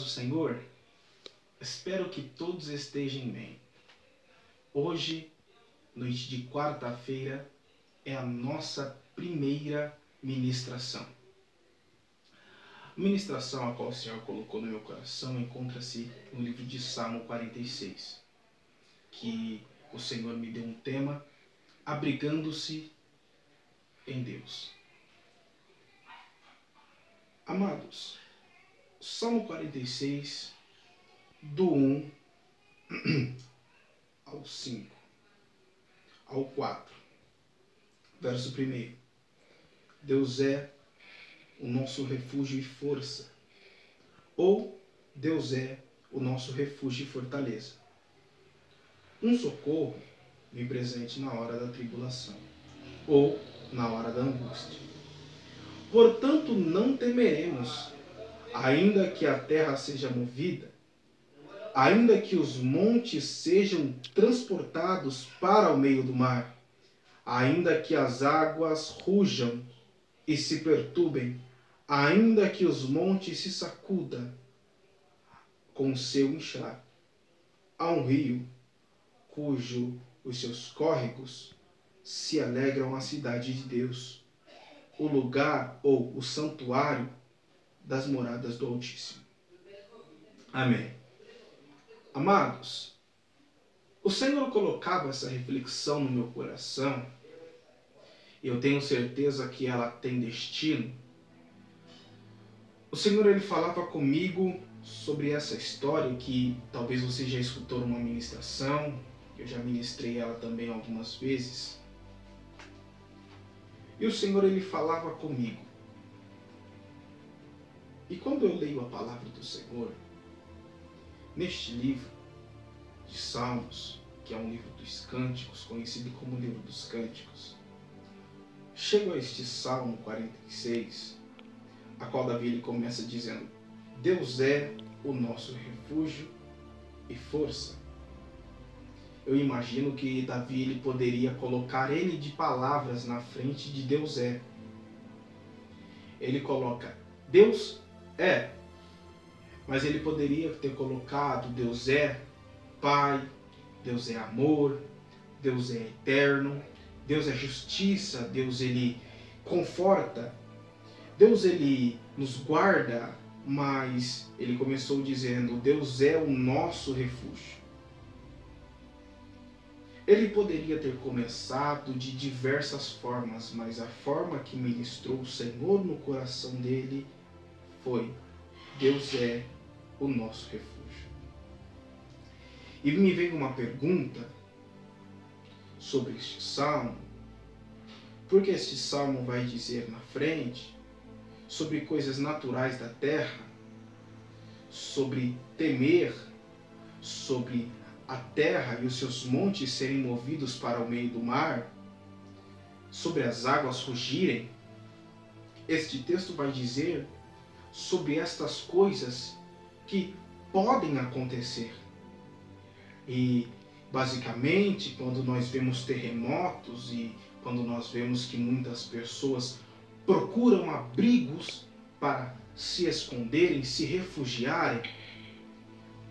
do Senhor? Espero que todos estejam bem. Hoje, noite de quarta-feira, é a nossa primeira ministração. A ministração a qual o Senhor colocou no meu coração encontra-se no livro de Salmo 46, que o Senhor me deu um tema, abrigando-se em Deus. Amados, Salmo 46, do 1 ao 5, ao 4, verso 1. Deus é o nosso refúgio e força, ou Deus é o nosso refúgio e fortaleza. Um socorro bem presente na hora da tribulação, ou na hora da angústia. Portanto, não temeremos, ainda que a terra seja movida, ainda que os montes sejam transportados para o meio do mar, ainda que as águas rujam e se perturbem, ainda que os montes se sacudam com o seu enxar. Há um rio cujo os seus córregos se alegram a cidade de Deus, o lugar ou o santuário das moradas do Altíssimo. Amém. Amados, o Senhor colocava essa reflexão no meu coração, e eu tenho certeza que ela tem destino. O Senhor, ele falava comigo sobre essa história que talvez você já escutou numa ministração, eu já ministrei ela também algumas vezes. E o Senhor, ele falava comigo. E quando eu leio a palavra do Senhor, neste livro de Salmos, que é um livro dos Cânticos, conhecido como livro dos Cânticos, chego a este Salmo 46, a qual Davi ele começa dizendo: Deus é o nosso refúgio e força. Eu imagino que Davi ele poderia colocar N de palavras na frente de Deus é. Ele coloca Deus é, mas ele poderia ter colocado Deus é Pai, Deus é amor, Deus é eterno, Deus é justiça, Deus ele conforta, Deus ele nos guarda, mas ele começou dizendo: Deus é o nosso refúgio. Ele poderia ter começado de diversas formas, mas a forma que ministrou o Senhor no coração dele foi: Deus é o nosso refúgio. E me veio uma pergunta sobre este salmo, porque este salmo vai dizer na frente sobre coisas naturais da terra, sobre temer, sobre a terra e os seus montes serem movidos para o meio do mar, sobre as águas rugirem. Este texto vai dizer sobre estas coisas que podem acontecer. E, basicamente, quando nós vemos terremotos e quando nós vemos que muitas pessoas procuram abrigos para se esconderem, se refugiarem,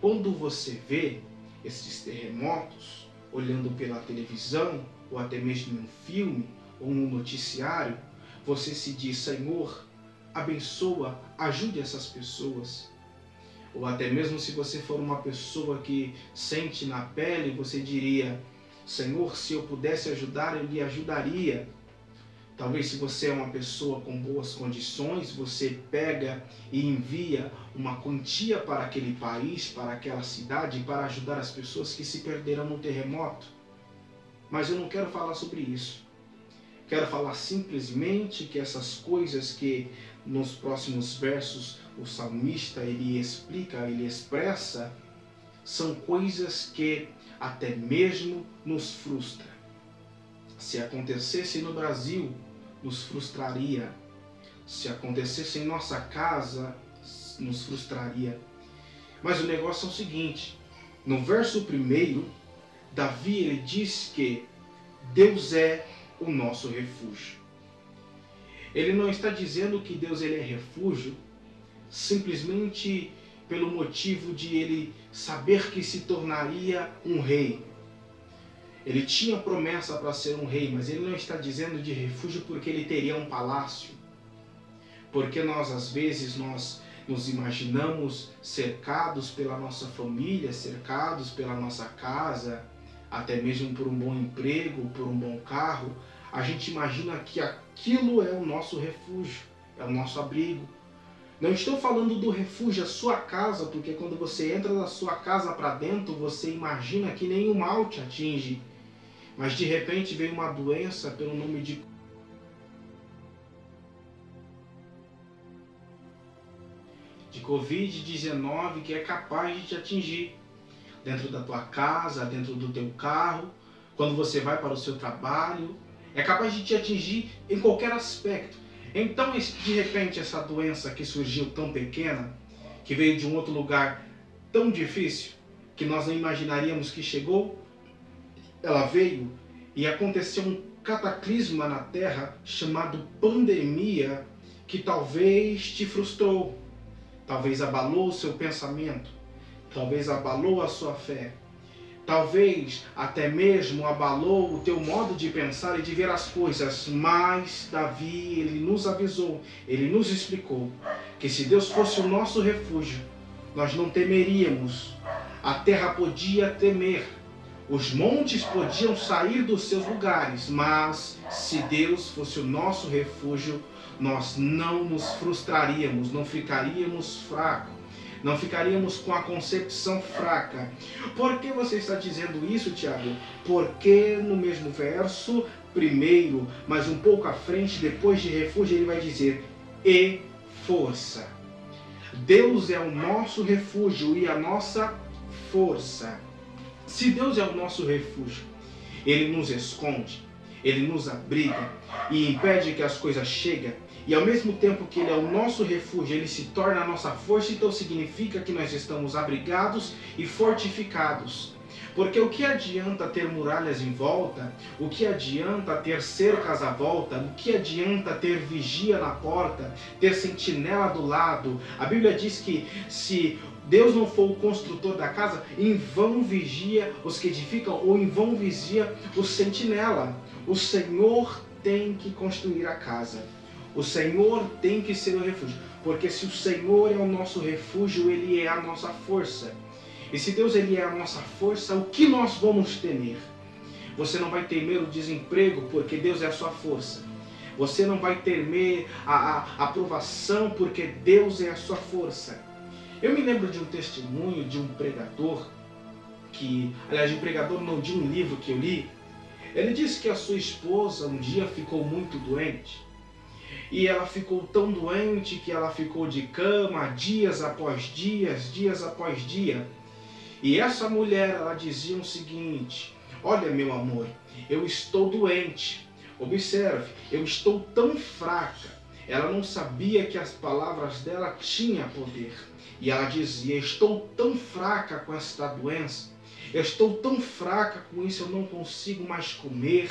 quando você vê esses terremotos, olhando pela televisão, ou até mesmo em um filme, ou um noticiário, você se diz: Senhor, abençoa, ajude essas pessoas. Ou até mesmo se você for uma pessoa que sente na pele, você diria: Senhor, se eu pudesse ajudar, eu lhe ajudaria. Talvez se você é uma pessoa com boas condições, você pega e envia uma quantia para aquele país, para aquela cidade, para ajudar as pessoas que se perderam no terremoto. Mas eu não quero falar sobre isso. Quero falar simplesmente que essas coisas que nos próximos versos o salmista ele explica, ele expressa, são coisas que até mesmo nos frustram. Se acontecesse no Brasil, nos frustraria. Se acontecesse em nossa casa, nos frustraria. Mas o negócio é o seguinte: no verso 1, Davi ele diz que Deus é o nosso refúgio. Ele não está dizendo que Deus ele é refúgio simplesmente pelo motivo de ele saber que se tornaria um rei. Ele tinha promessa para ser um rei, mas ele não está dizendo de refúgio porque ele teria um palácio. Porque nós, às vezes, nós nos imaginamos cercados pela nossa família, cercados pela nossa casa, até mesmo por um bom emprego, por um bom carro. A gente imagina que aquilo é o nosso refúgio, é o nosso abrigo. Não estou falando do refúgio, a sua casa, porque quando você entra da sua casa para dentro, você imagina que nenhum mal te atinge. Mas de repente vem uma doença pelo nome de Covid-19 que é capaz de te atingir. Dentro da tua casa, dentro do teu carro, quando você vai para o seu trabalho, é capaz de te atingir em qualquer aspecto. Então, de repente, essa doença que surgiu tão pequena, que veio de um outro lugar tão difícil, que nós não imaginaríamos que chegou, ela veio e aconteceu um cataclisma na Terra chamado pandemia, que talvez te frustrou, talvez abalou o seu pensamento, talvez abalou a sua fé, talvez até mesmo abalou o teu modo de pensar e de ver as coisas. Mas Davi, ele nos avisou, ele nos explicou que se Deus fosse o nosso refúgio, nós não temeríamos. A terra podia temer, os montes podiam sair dos seus lugares, mas se Deus fosse o nosso refúgio, nós não nos frustraríamos, não ficaríamos fracos, não ficaríamos com a concepção fraca. Por que você está dizendo isso, Tiago? Porque no mesmo verso, primeiro, mas um pouco à frente, depois de refúgio, ele vai dizer, e força. Deus é o nosso refúgio e a nossa força. Se Deus é o nosso refúgio, Ele nos esconde, Ele nos abriga e impede que as coisas cheguem, e ao mesmo tempo que Ele é o nosso refúgio, Ele se torna a nossa força, então significa que nós estamos abrigados e fortificados. Porque o que adianta ter muralhas em volta, o que adianta ter cercas à volta, o que adianta ter vigia na porta, ter sentinela do lado? A Bíblia diz que se Deus não for o construtor da casa, em vão vigia os que edificam, ou em vão vigia o sentinela. O Senhor tem que construir a casa. O Senhor tem que ser o refúgio. Porque se o Senhor é o nosso refúgio, Ele é a nossa força. E se Deus ele é a nossa força, o que nós vamos temer? Você não vai temer o desemprego, porque Deus é a sua força. Você não vai temer a aprovação, porque Deus é a sua força. Eu me lembro de um testemunho de um pregador, de um livro que eu li. Ele disse que a sua esposa um dia ficou muito doente. E ela ficou tão doente que ela ficou de cama dias após dias, dia após dia. E essa mulher, ela dizia o seguinte: olha, meu amor, eu estou doente. Observe, eu estou tão fraca. Ela não sabia que as palavras dela tinham poder. E ela dizia: estou tão fraca com esta doença. Eu estou tão fraca com isso, eu não consigo mais comer,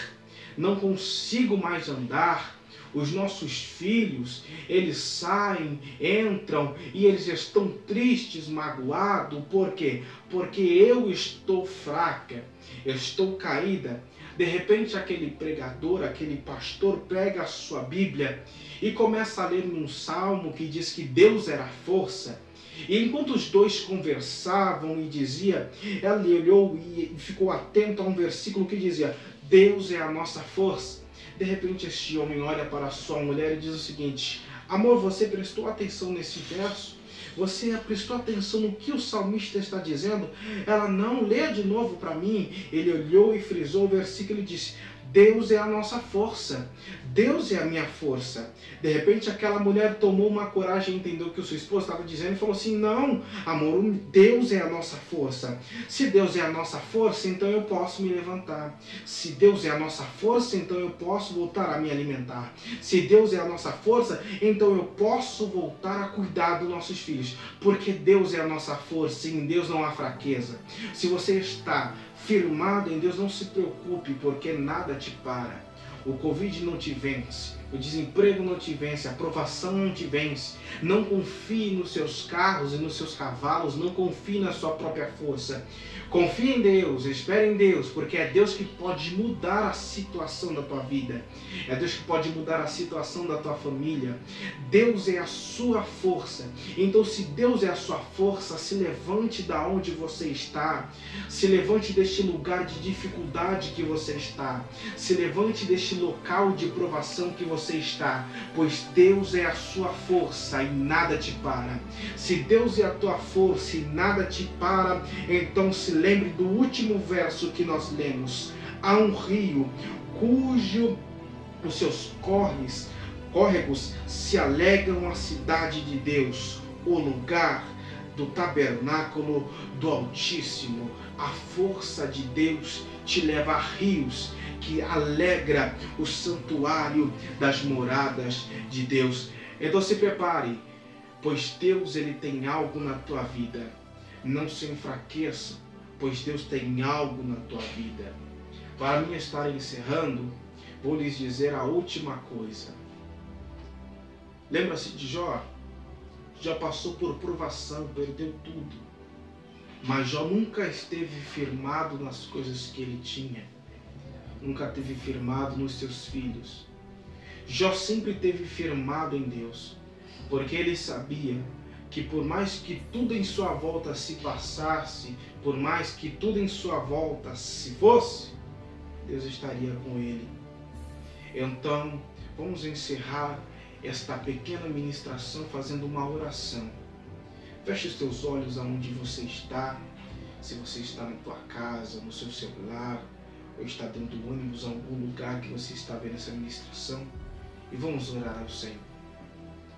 não consigo mais andar. Os nossos filhos, eles saem, entram e eles estão tristes, magoados. Por quê? Porque eu estou fraca, eu estou caída. De repente aquele pregador, aquele pastor pega a sua Bíblia e começa a ler um salmo que diz que Deus era a força. E enquanto os dois conversavam e dizia, ela olhou e ficou atento a um versículo que dizia: Deus é a nossa força. De repente este homem olha para a sua mulher e diz o seguinte: amor, você prestou atenção nesse verso? Você prestou atenção no que o salmista está dizendo? Ela: não, lê de novo para mim. Ele olhou e frisou o versículo e disse: Deus é a nossa força. Deus é a minha força. De repente aquela mulher tomou uma coragem e entendeu o que o seu esposo estava dizendo e falou assim: não, amor, Deus é a nossa força. Se Deus é a nossa força, então eu posso me levantar. Se Deus é a nossa força, então eu posso voltar a me alimentar. Se Deus é a nossa força, então eu posso voltar a cuidar dos nossos filhos. Porque Deus é a nossa força e em Deus não há fraqueza. Se você está firmado em Deus, não se preocupe, porque nada te para. O Covid não te vence, O desemprego não te vence, a provação não te vence. Não confie nos seus carros e nos seus cavalos, não confie na sua própria força. Confie em Deus, espere em Deus, porque é Deus que pode mudar a situação da tua vida. É Deus que pode mudar a situação da tua família. Deus é a sua força. Então, se Deus é a sua força, se levante da onde você está. Se levante deste lugar de dificuldade que você está. Se levante deste local de provação que você está, pois Deus é a sua força e nada te para. Se Deus é a tua força e nada te para, então se lembre do último verso que nós lemos. Há um rio cujo os seus córregos se alegam a cidade de Deus, o lugar do tabernáculo do Altíssimo. A força de Deus te leva a rios que alegra o santuário das moradas de Deus. Então se prepare, pois Deus ele tem algo na tua vida. Não se enfraqueça, pois Deus tem algo na tua vida. Para mim estar encerrando, vou lhes dizer a última coisa. Lembra-se de Jó? Jó passou por provação, perdeu tudo. Mas Jó nunca esteve firmado nas coisas que ele tinha. Nunca esteve firmado nos seus filhos. Jó sempre esteve firmado em Deus, porque ele sabia que por mais que tudo em sua volta se passasse, por mais que tudo em sua volta se fosse, Deus estaria com ele. Então, vamos encerrar esta pequena ministração fazendo uma oração. Feche os teus olhos aonde você está, se você está na tua casa, no seu celular, ou está dentro do ônibus, em algum lugar que você está vendo essa ministração, e vamos orar ao Senhor.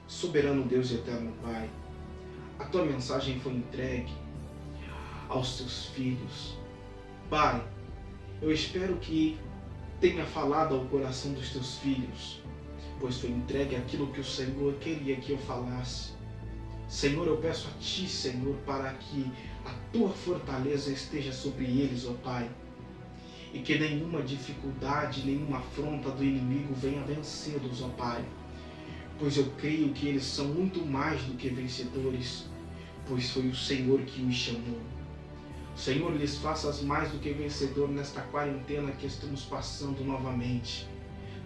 Soberano Deus e eterno Pai, a tua mensagem foi entregue aos teus filhos. Pai, eu espero que tenha falado ao coração dos teus filhos, pois foi entregue aquilo que o Senhor queria que eu falasse. Senhor, eu peço a Ti, Senhor, para que a Tua fortaleza esteja sobre eles, ó Pai, e que nenhuma dificuldade, nenhuma afronta do inimigo venha vencê-los, ó Pai, pois eu creio que eles são muito mais do que vencedores, pois foi o Senhor que os chamou. Senhor, lhes faças mais do que vencedor nesta quarentena que estamos passando novamente.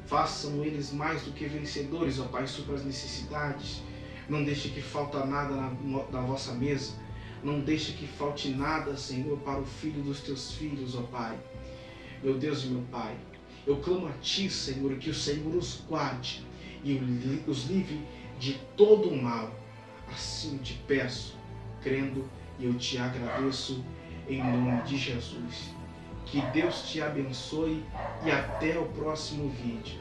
Façam eles mais do que vencedores, ó Pai, sobre as necessidades. Não deixe que falta nada na vossa mesa. Não deixe que falte nada, Senhor, para o filho dos teus filhos, ó Pai. Meu Deus e meu Pai, eu clamo a Ti, Senhor, que o Senhor os guarde e os livre de todo o mal. Assim te peço, crendo, e eu te agradeço em nome de Jesus. Que Deus te abençoe e até o próximo vídeo.